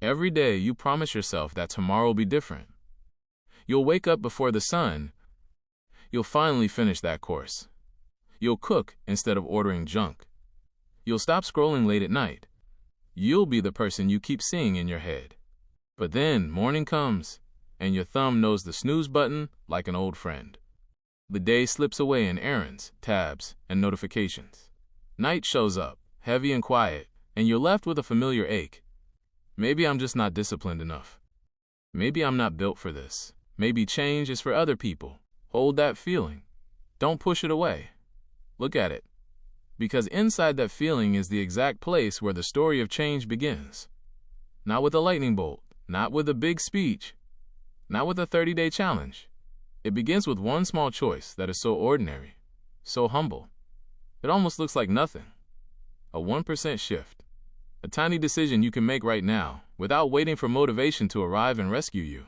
Every day you promise yourself that tomorrow will be different. You'll wake up before the sun. You'll finally finish that course. You'll cook instead of ordering junk. You'll stop scrolling late at night. You'll be the person you keep seeing in your head. But then morning comes, and your thumb knows the snooze button like an old friend. The day slips away in errands, tabs, and notifications. Night shows up, heavy and quiet, and you're left with a familiar ache. Maybe I'm just not disciplined enough. Maybe I'm not built for this. Maybe change is for other people. Hold that feeling. Don't push it away. Look at it. Because inside that feeling is the exact place where the story of change begins. Not with a lightning bolt, not with a big speech, not with a 30-day challenge. It begins with one small choice that is so ordinary, so humble. It almost looks like nothing. A 1% shift. A tiny decision you can make right now without waiting for motivation to arrive and rescue you.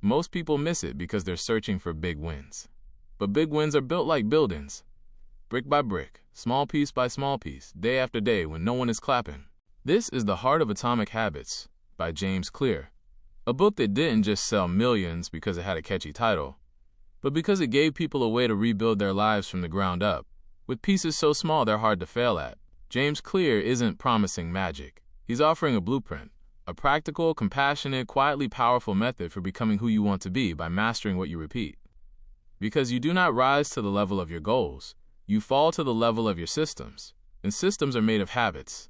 Most people miss it because they're searching for big wins. But big wins are built like buildings. Brick by brick, small piece by small piece, day after day when no one is clapping. This is The Heart of Atomic Habits by James Clear, a book that didn't just sell millions because it had a catchy title, but because it gave people a way to rebuild their lives from the ground up, with pieces so small they're hard to fail at. James Clear isn't promising magic. He's offering a blueprint, a practical, compassionate, quietly powerful method for becoming who you want to be by mastering what you repeat. Because you do not rise to the level of your goals, you fall to the level of your systems, and systems are made of habits,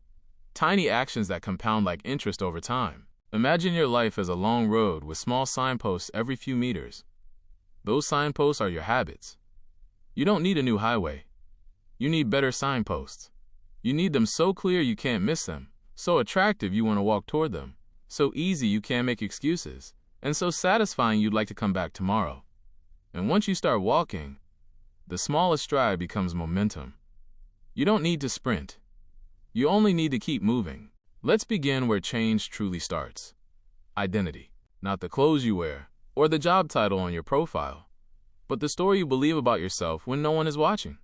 tiny actions that compound like interest over time. Imagine your life as a long road with small signposts every few meters. Those signposts are your habits. You don't need a new highway. You need better signposts. You need them so clear you can't miss them, so attractive you want to walk toward them, so easy you can't make excuses, and so satisfying you'd like to come back tomorrow. And once you start walking, the smallest stride becomes momentum. You don't need to sprint. You only need to keep moving. Let's begin where change truly starts. Identity. Not the clothes you wear, or the job title on your profile, but the story you believe about yourself when no one is watching.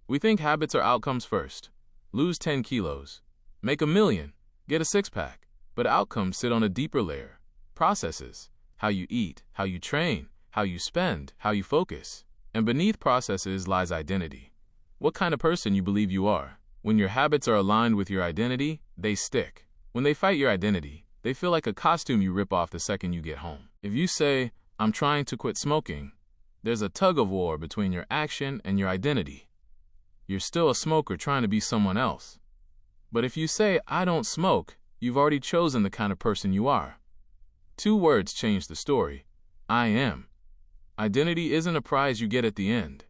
We think habits are outcomes first. Lose 10 kilos, make $1 million, get a six-pack, but outcomes sit on a deeper layer. Processes, how you eat, how you train, how you spend, how you focus. And beneath processes lies identity. What kind of person you believe you are. When your habits are aligned with your identity, they stick. When they fight your identity, they feel like a costume you rip off the second you get home. If you say, "I'm trying to quit smoking," there's a tug-of-war between your action and your identity. You're still a smoker trying to be someone else. But if you say, "I don't smoke," you've already chosen the kind of person you are. Two words change the story. I am. Identity isn't a prize you get at the end.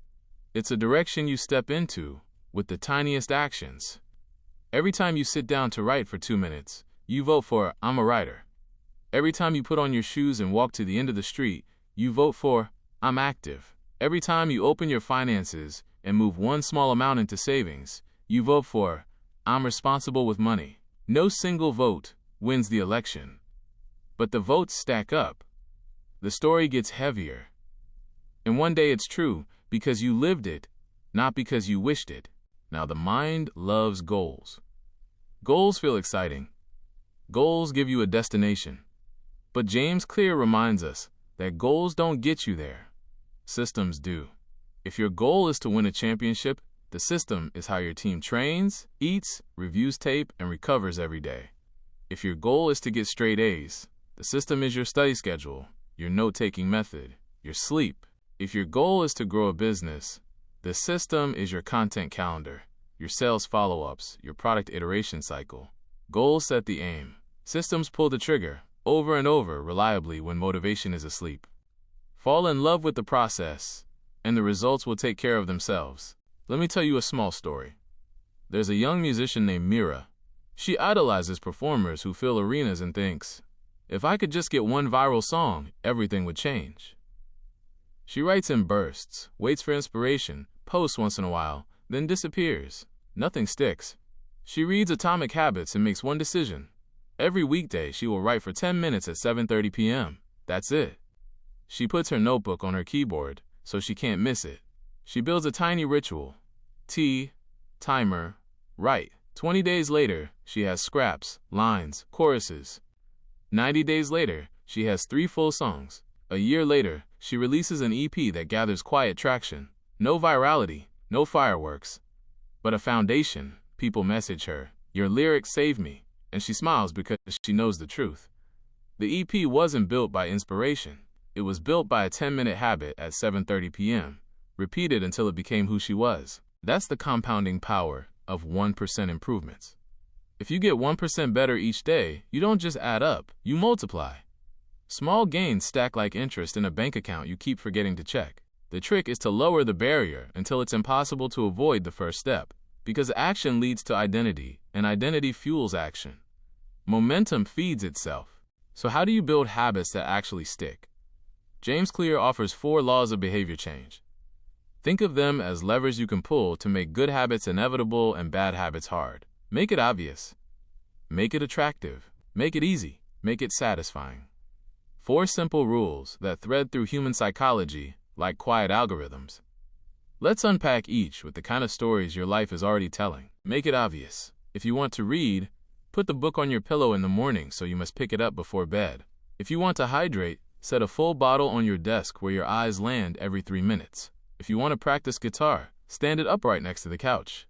It's a direction you step into with the tiniest actions. Every time you sit down to write for 2 minutes, you vote for "I'm a writer." Every time you put on your shoes and walk to the end of the street, you vote for "I'm active." Every time you open your finances and move one small amount into savings, you vote for "I'm responsible with money." No single vote wins the election, but the votes stack up. The story gets heavier. And one day it's true because you lived it, not because you wished it. Now the mind loves goals. Goals feel exciting. Goals give you a destination. But James Clear reminds us that goals don't get you there. Systems do. If your goal is to win a championship, the system is how your team trains, eats, reviews tape, and recovers every day. If your goal is to get straight A's, the system is your study schedule, your note-taking method, your sleep. If your goal is to grow a business, the system is your content calendar, your sales follow-ups, your product iteration cycle. Goals set the aim. Systems pull the trigger, over and over, reliably when motivation is asleep. Fall in love with the process, and the results will take care of themselves. Let me tell you a small story. There's a young musician named Mira. She idolizes performers who fill arenas and thinks, "If I could just get one viral song, everything would change." She writes in bursts, waits for inspiration, posts once in a while, then disappears. Nothing sticks. She reads Atomic Habits and makes one decision. Every weekday, she will write for 10 minutes at 7:30 p.m. That's it. She puts her notebook on her keyboard so she can't miss it. She builds a tiny ritual. Tea, timer, write. 20 days later, she has scraps, lines, choruses. 90 days later, she has 3 full songs. A year later, she releases an EP that gathers quiet traction. No virality, no fireworks, but a foundation. People message her, "Your lyrics saved me," and she smiles because she knows the truth. The EP wasn't built by inspiration. It was built by a 10-minute habit at 7:30 p.m., repeated until it became who she was. That's the compounding power of 1% improvements. If you get 1% better each day, you don't just add up, you multiply. Small gains stack like interest in a bank account you keep forgetting to check. The trick is to lower the barrier until it's impossible to avoid the first step, because action leads to identity, and identity fuels action. Momentum feeds itself. So how do you build habits that actually stick? James Clear offers 4 laws of behavior change. Think of them as levers you can pull to make good habits inevitable and bad habits hard. Make it obvious. Make it attractive. Make it easy. Make it satisfying. 4 simple rules that thread through human psychology like quiet algorithms. Let's unpack each with the kind of stories your life is already telling. Make it obvious. If you want to read, put the book on your pillow in the morning so you must pick it up before bed. If you want to hydrate, set a full bottle on your desk where your eyes land every 3 minutes. If you want to practice guitar, stand it upright next to the couch.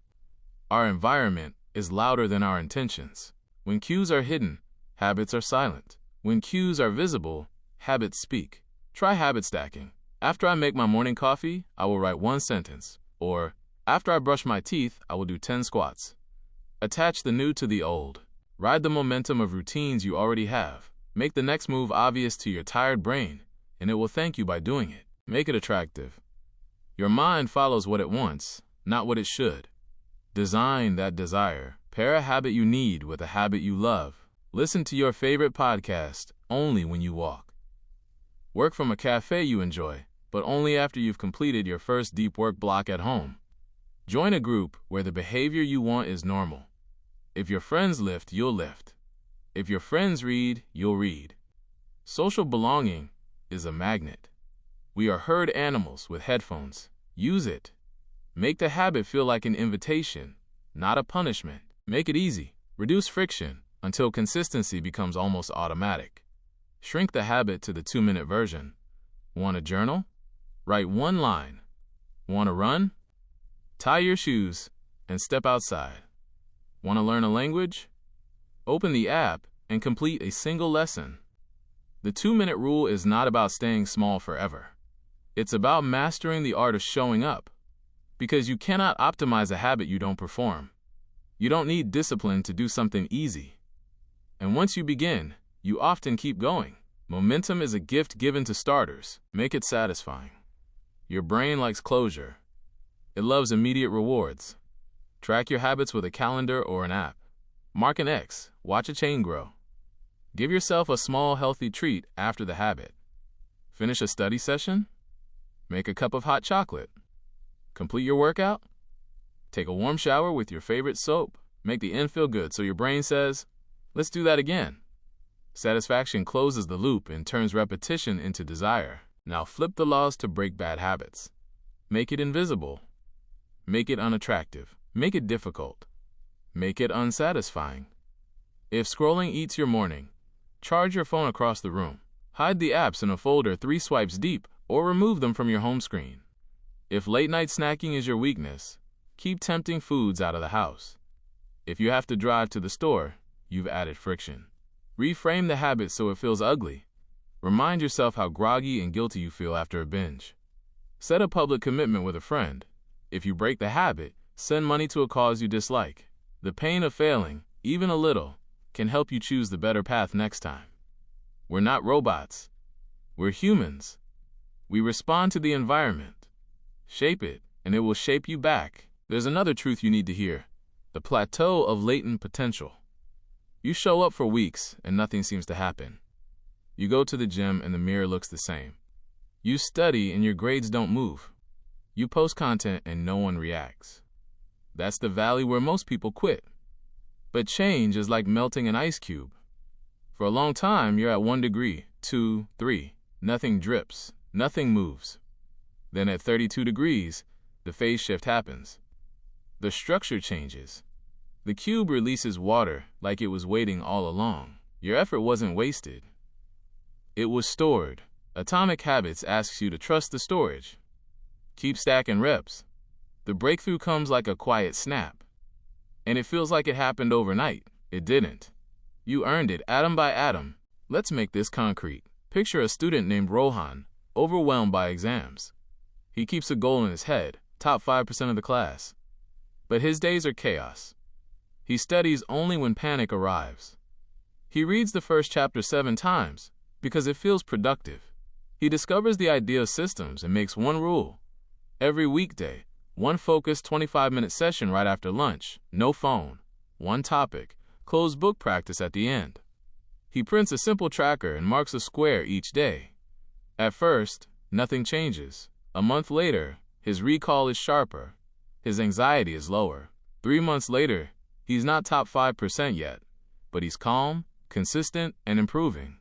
Our environment is louder than our intentions. When cues are hidden, habits are silent. When cues are visible, habits speak. Try habit stacking. After I make my morning coffee, I will write 1 sentence. Or, after I brush my teeth, I will do 10 squats. Attach the new to the old. Ride the momentum of routines you already have. Make the next move obvious to your tired brain, and it will thank you by doing it. Make it attractive. Your mind follows what it wants, not what it should. Design that desire. Pair a habit you need with a habit you love. Listen to your favorite podcast only when you walk. Work from a cafe you enjoy, but only after you've completed your first deep work block at home. Join a group where the behavior you want is normal. If your friends lift, you'll lift. If your friends read, you'll read. Social belonging is a magnet. We are herd animals with headphones. Use it. Make the habit feel like an invitation, not a punishment. Make it easy. Reduce friction until consistency becomes almost automatic. Shrink the habit to the 2-minute version. Want a journal? Write 1 line. Want to run? Tie your shoes and step outside. Want to learn a language? Open the app and complete a single lesson. The 2-minute rule is not about staying small forever. It's about mastering the art of showing up. Because you cannot optimize a habit you don't perform. You don't need discipline to do something easy. And once you begin, you often keep going. Momentum is a gift given to starters. Make it satisfying. Your brain likes closure. It loves immediate rewards. Track your habits with a calendar or an app. Mark an X. Watch a chain grow. Give yourself a small, healthy treat after the habit. Finish a study session? Make a cup of hot chocolate. Complete your workout? Take a warm shower with your favorite soap. Make the end feel good so your brain says, "Let's do that again." Satisfaction closes the loop and turns repetition into desire. Now flip the laws to break bad habits. Make it invisible. Make it unattractive. Make it difficult. Make it unsatisfying. If scrolling eats your morning, charge your phone across the room. Hide the apps in a folder 3 swipes deep or remove them from your home screen. If late-night snacking is your weakness, keep tempting foods out of the house. If you have to drive to the store, you've added friction. Reframe the habit so it feels ugly. Remind yourself how groggy and guilty you feel after a binge. Set a public commitment with a friend. If you break the habit, send money to a cause you dislike. The pain of failing, even a little, can help you choose the better path next time. We're not robots. We're humans. We respond to the environment. Shape it, and it will shape you back. There's another truth you need to hear. The plateau of latent potential. You show up for weeks, and nothing seems to happen. You go to the gym, and the mirror looks the same. You study, and your grades don't move. You post content, and no one reacts. That's the valley where most people quit. But change is like melting an ice cube. For a long time, you're at 1 degree, 2, 3. Nothing drips. Nothing moves. Then at 32 degrees, the phase shift happens. The structure changes. The cube releases water like it was waiting all along. Your effort wasn't wasted. It was stored. Atomic Habits asks you to trust the storage. Keep stacking reps. The breakthrough comes like a quiet snap. And it feels like it happened overnight. It didn't. You earned it atom by atom. Let's make this concrete. Picture a student named Rohan, overwhelmed by exams. He keeps a goal in his head, top 5% of the class. But his days are chaos. He studies only when panic arrives. He reads the first chapter 7 times because it feels productive. He discovers the idea of systems and makes one rule. Every weekday, one focused 25-minute session right after lunch, no phone, one topic, closed book practice at the end. He prints a simple tracker and marks a square each day. At first, nothing changes. A month later, his recall is sharper. His anxiety is lower. 3 months later, he's not top 5% yet, but he's calm, consistent, and improving.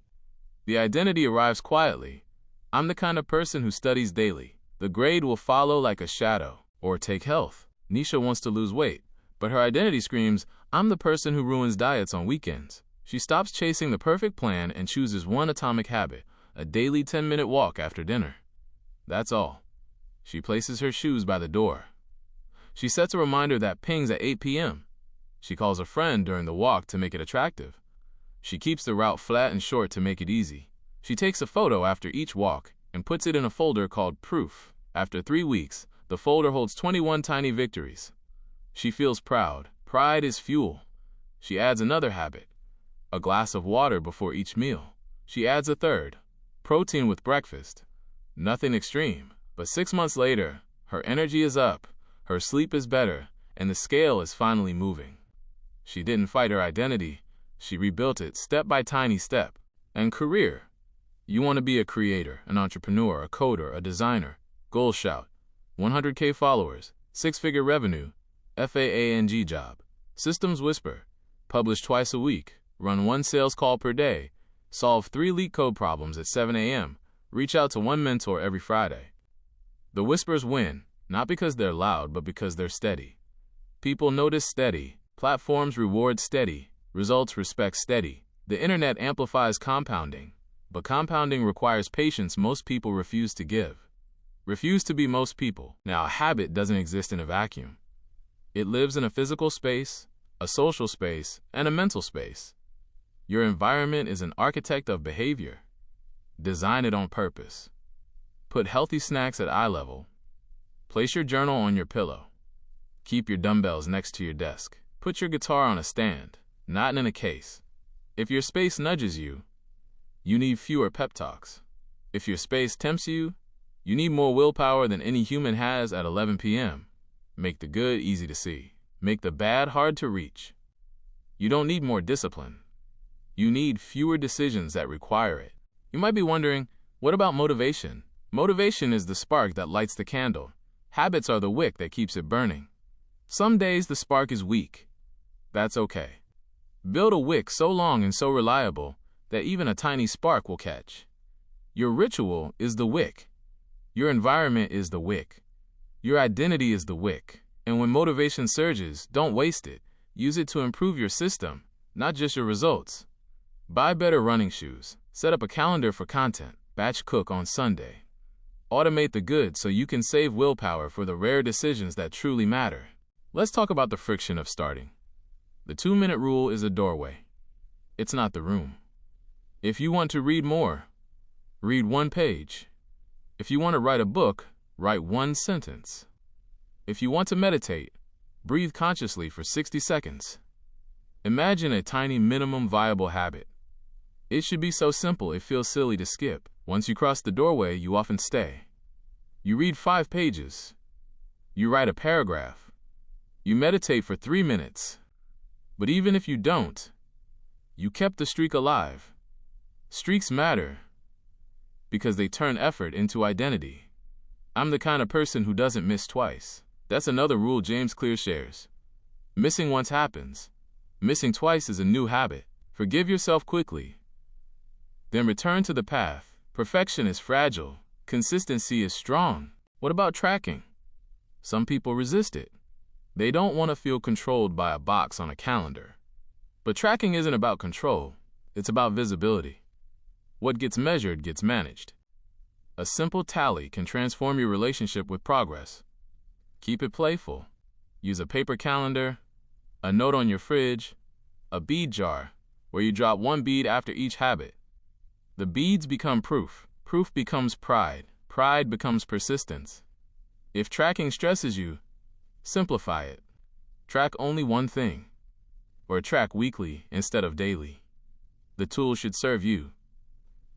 The identity arrives quietly. I'm the kind of person who studies daily. The grade will follow like a shadow. Or take health. Nisha wants to lose weight, but her identity screams, I'm the person who ruins diets on weekends. She stops chasing the perfect plan and chooses one atomic habit, a daily 10-minute walk after dinner. That's all. She places her shoes by the door. She sets a reminder that pings at 8 p.m. She calls a friend during the walk to make it attractive. She keeps the route flat and short to make it easy. She takes a photo after each walk and puts it in a folder called Proof. After 3 weeks, the folder holds 21 tiny victories. She feels proud. Pride is fuel. She adds another habit, a glass of water before each meal. She adds a third, protein with breakfast. Nothing extreme, but 6 months later, her energy is up, her sleep is better, and the scale is finally moving. She didn't fight her identity. She rebuilt it step by tiny step. And career. You want to be a creator, an entrepreneur, a coder, a designer. Goal shout. 100K followers, 6-figure revenue, FAANG job. Systems whisper, publish twice a week, run 1 sales call per day, solve 3 leak code problems at 7 a.m., reach out to 1 mentor every Friday. The whispers win, not because they're loud, but because they're steady. People notice steady, platforms reward steady, results respect steady. The internet amplifies compounding, but compounding requires patience most people refuse to give. Refuse to be most people. Now, a habit doesn't exist in a vacuum. It lives in a physical space, a social space, and a mental space. Your environment is an architect of behavior. Design it on purpose. Put healthy snacks at eye level. Place your journal on your pillow. Keep your dumbbells next to your desk. Put your guitar on a stand, not in a case. If your space nudges you, you need fewer pep talks. If your space tempts you, you need more willpower than any human has at 11 p.m. Make the good easy to see. Make the bad hard to reach. You don't need more discipline. You need fewer decisions that require it. You might be wondering, what about motivation? Motivation is the spark that lights the candle. Habits are the wick that keeps it burning. Some days the spark is weak. That's okay. Build a wick so long and so reliable that even a tiny spark will catch. Your ritual is the wick. Your environment is the wick. Your identity is the wick. And when motivation surges, don't waste it. Use it to improve your system, not just your results. Buy better running shoes. Set up a calendar for content. Batch cook on Sunday. Automate the good so you can save willpower for the rare decisions that truly matter. Let's talk about the friction of starting. The 2-minute rule is a doorway. It's not the room. If you want to read more, read 1 page. If you want to write a book, write 1 sentence. If you want to meditate, breathe consciously for 60 seconds. Imagine a tiny minimum viable habit. It should be so simple it feels silly to skip. Once you cross the doorway, you often stay. You read 5 pages. You write a paragraph. You meditate for 3 minutes. But even if you don't, you kept the streak alive. Streaks matter because they turn effort into identity. I'm the kind of person who doesn't miss twice. That's another rule James Clear shares. Missing once happens. Missing twice is a new habit. Forgive yourself quickly. Then return to the path. Perfection is fragile. Consistency is strong. What about tracking? Some people resist it. They don't want to feel controlled by a box on a calendar. But tracking isn't about control. It's about visibility. What gets measured gets managed. A simple tally can transform your relationship with progress. Keep it playful. Use a paper calendar, a note on your fridge, a bead jar, where you drop one bead after each habit. The beads become proof. Proof becomes pride. Pride becomes persistence. If tracking stresses you, simplify it. Track only one thing, or track weekly instead of daily. The tool should serve you,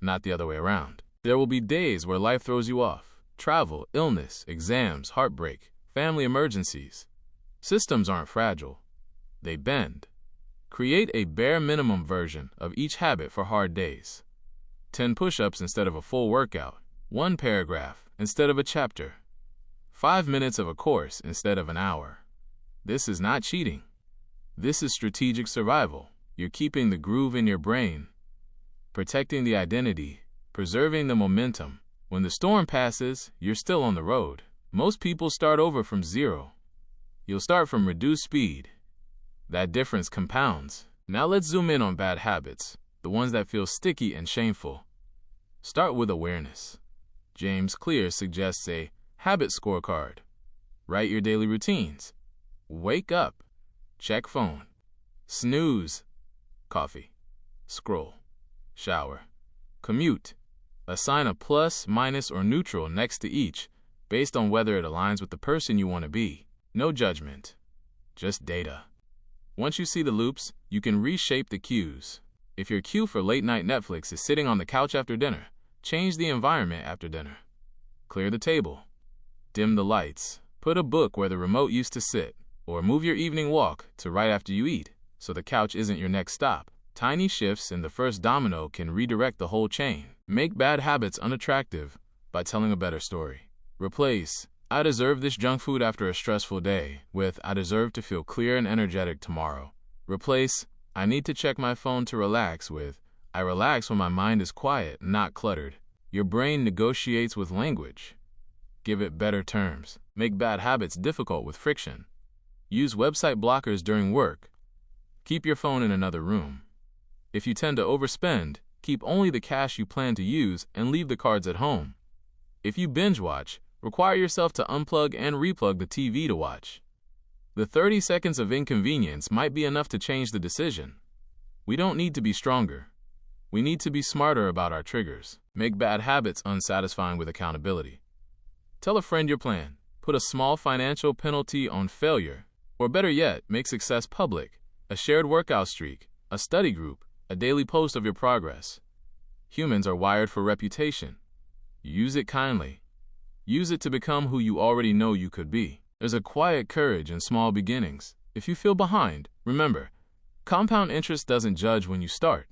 not the other way around. There will be days where life throws you off. Travel, illness, exams, heartbreak, family emergencies. Systems aren't fragile. They bend. Create a bare minimum version of each habit for hard days. 10 push-ups instead of a full workout. 1 paragraph instead of a chapter. 5 minutes of a course instead of an hour. This is not cheating. This is strategic survival. You're keeping the groove in your brain, protecting the identity, preserving the momentum. When the storm passes, you're still on the road. Most people start over from zero. You'll start from reduced speed. That difference compounds. Now let's zoom in on bad habits, the ones that feel sticky and shameful. Start with awareness. James Clear suggests a habit scorecard. Write your daily routines. Wake up. Check phone. Snooze. Coffee. Scroll. Shower. Commute. Assign a plus, minus, or neutral next to each, based on whether it aligns with the person you want to be. No judgment. Just data. Once you see the loops, you can reshape the cues. If your cue for late-night Netflix is sitting on the couch after dinner, change the environment after dinner. Clear the table. Dim the lights. Put a book where the remote used to sit, or move your evening walk to right after you eat, so the couch isn't your next stop. Tiny shifts in the first domino can redirect the whole chain. Make bad habits unattractive by telling a better story. Replace, "I deserve this junk food after a stressful day," with, "I deserve to feel clear and energetic tomorrow." Replace, "I need to check my phone to relax," with, "I relax when my mind is quiet, not cluttered." Your brain negotiates with language. Give it better terms. Make bad habits difficult with friction. Use website blockers during work. Keep your phone in another room. If you tend to overspend, keep only the cash you plan to use and leave the cards at home. If you binge watch, require yourself to unplug and replug the TV to watch. The 30 seconds of inconvenience might be enough to change the decision. We don't need to be stronger. We need to be smarter about our triggers. Make bad habits unsatisfying with accountability. Tell a friend your plan. Put a small financial penalty on failure. Or better yet, make success public. A shared workout streak, a study group, a daily post of your progress. Humans are wired for reputation. Use it kindly. Use it to become who you already know you could be. There's a quiet courage in small beginnings. If you feel behind, remember, compound interest doesn't judge when you start.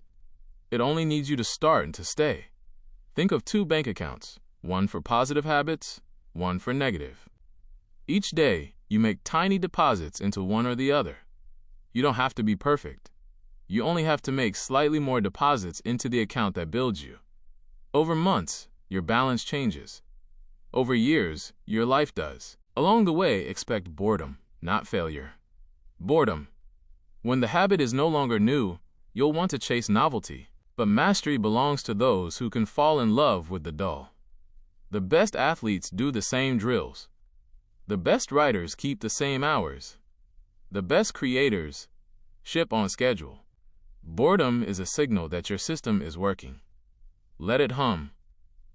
It only needs you to start and to stay. Think of 2 bank accounts, one for positive habits, one for negative. Each day, you make tiny deposits into one or the other. You don't have to be perfect. You only have to make slightly more deposits into the account that builds you. Over months, your balance changes. Over years, your life does. Along the way, expect boredom, not failure. Boredom. When the habit is no longer new, you'll want to chase novelty. But mastery belongs to those who can fall in love with the dull. The best athletes do the same drills. The best writers keep the same hours. The best creators ship on schedule. Boredom is a signal that your system is working. Let it hum.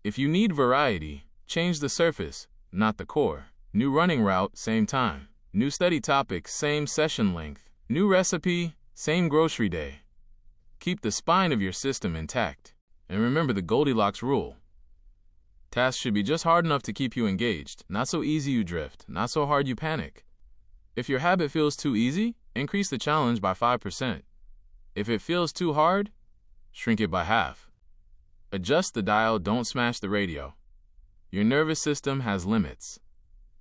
If you need variety, change the surface, not the core. New running route, same time. New study topic, same session length. New recipe, same grocery day. Keep the spine of your system intact. And remember the Goldilocks rule. Tasks should be just hard enough to keep you engaged, not so easy you drift, not so hard you panic. If your habit feels too easy, increase the challenge by 5%. If it feels too hard, shrink it by half. Adjust the dial, don't smash the radio. Your nervous system has limits.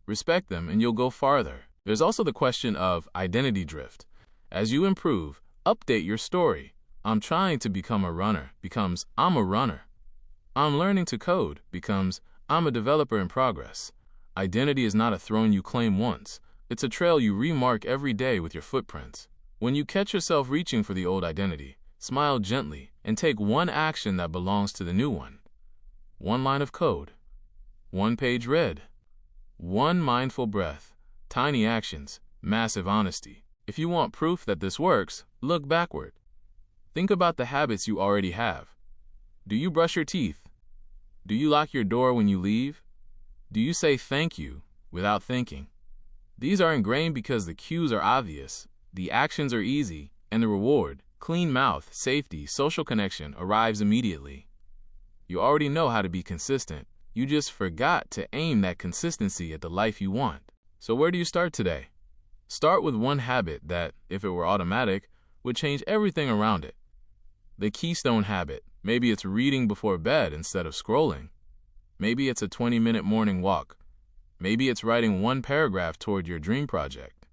Respect them and you'll go farther. There's also the question of identity drift. As you improve, update your story. "I'm trying to become a runner" becomes "I'm a runner." "I'm learning to code" becomes "I'm a developer in progress." Identity is not a throne you claim once. It's a trail you remark every day with your footprints. When you catch yourself reaching for the old identity, Smile gently and take one action that belongs to the new one. One line of code. One page read. One mindful breath. Tiny actions, massive honesty. If you want proof that this works, look backward. Think about the habits you already have. Do you brush your teeth? Do you lock your door when you leave? Do you say thank you without thinking? These are ingrained because the cues are obvious, the actions are easy, and the reward, clean mouth, safety, social connection, arrives immediately. You already know how to be consistent. You just forgot to aim that consistency at the life you want. So where do you start today? Start with one habit that, if it were automatic, would change everything around it. The keystone habit. Maybe it's reading before bed instead of scrolling. Maybe it's a 20-minute morning walk. Maybe it's writing one paragraph toward your dream project.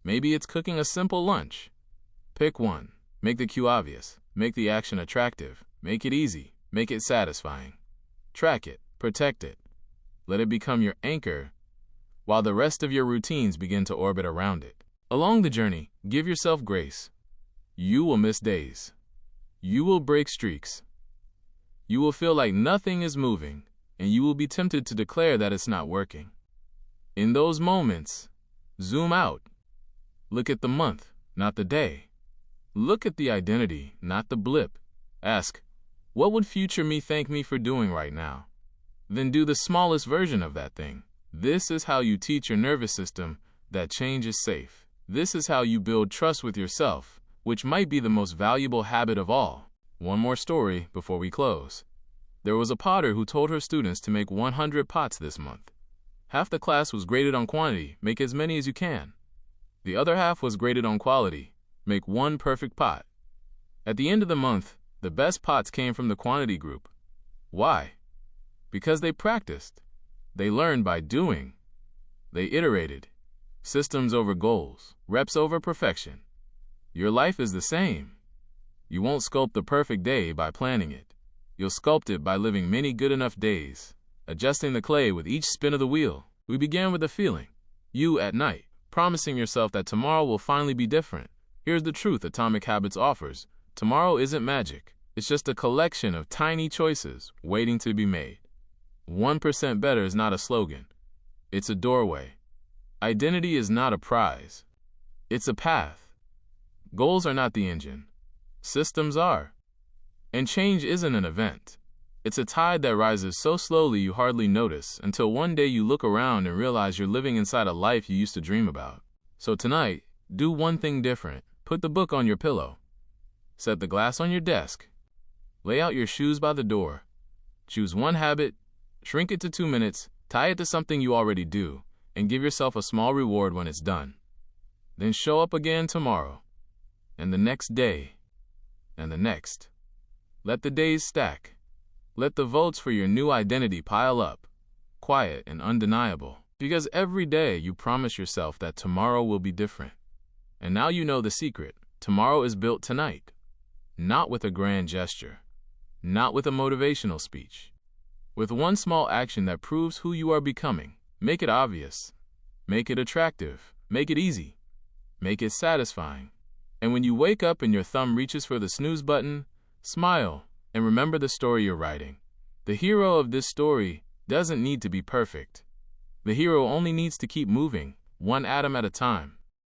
Maybe it's cooking a simple lunch. Pick one. Make the cue obvious. Make the action attractive. Make it easy. Make it satisfying. Track it. Protect it. Let it become your anchor while the rest of your routines begin to orbit around it. Along the journey, give yourself grace. You will miss days. You will break streaks. You will feel like nothing is moving, and you will be tempted to declare that it's not working. In those moments, zoom out. Look at the month, not the day. Look at the identity, not the blip. Ask, what would future me thank me for doing right now? Then do the smallest version of that thing. This is how you teach your nervous system that change is safe. This is how you build trust with yourself, which might be the most valuable habit of all. One more story before we close. There was a potter who told her students to make 100 pots this month. Half the class was graded on quantity, make as many as you can. The other half was graded on quality, make one perfect pot. At the end of the month, the best pots came from the quantity group. Why? Because they practiced. They learned by doing. They iterated. Systems over goals, reps over perfection. Your life is the same. You won't sculpt the perfect day by planning it. You'll sculpt it by living many good enough days, adjusting the clay with each spin of the wheel. We began with a feeling. You at night, promising yourself that tomorrow will finally be different. Here's the truth Atomic Habits offers. Tomorrow isn't magic. It's just a collection of tiny choices waiting to be made. 1% better is not a slogan. It's a doorway. Identity is not a prize. It's a path. Goals are not the engine. Systems are. And change isn't an event. It's a tide that rises so slowly you hardly notice until one day you look around and realize you're living inside a life you used to dream about. So tonight, do one thing different. Put the book on your pillow. Set the glass on your desk. Lay out your shoes by the door. Choose one habit, shrink it to 2 minutes, tie it to something you already do, and give yourself a small reward when it's done. Then show up again tomorrow, and the next day, and the next. Let the days stack. Let the votes for your new identity pile up, quiet and undeniable, because every day you promise yourself that tomorrow will be different. And now you know the secret. Tomorrow is built tonight, not with a grand gesture, not with a motivational speech, with one small action that proves who you are becoming. Make it obvious, make it attractive, make it easy, make it satisfying. And when you wake up and your thumb reaches for the snooze button, smile and remember the story you're writing. The hero of this story doesn't need to be perfect. The hero only needs to keep moving, one atom at a time.